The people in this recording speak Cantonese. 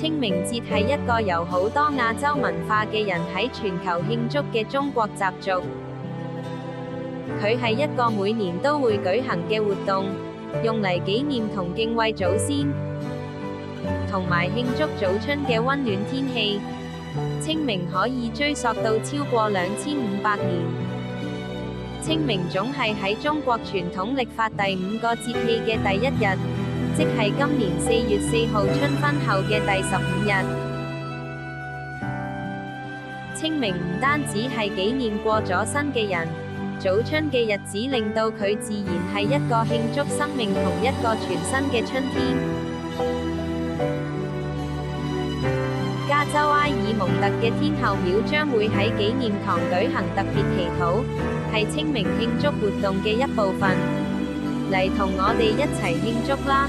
清明節係一個由好多亞洲文化嘅人喺全球慶祝嘅中國習俗。佢係一個每年都會舉行嘅活動，用嚟紀念同敬畏祖先，同埋慶祝早春嘅溫暖天氣。清明可以追溯到超過2500年。清明總係喺中國傳統曆法第5個節氣嘅第一日，即係今年4月4號春分後嘅第15日。清明唔單止係紀念過咗身嘅人，早春嘅日子令到佢自然係一個慶祝生命同一個全新嘅春天。加州埃爾蒙特嘅天后廟將會喺紀念堂舉行特別祈禱，係清明慶祝活動嘅一部分。嚟同我哋一齊慶祝啦！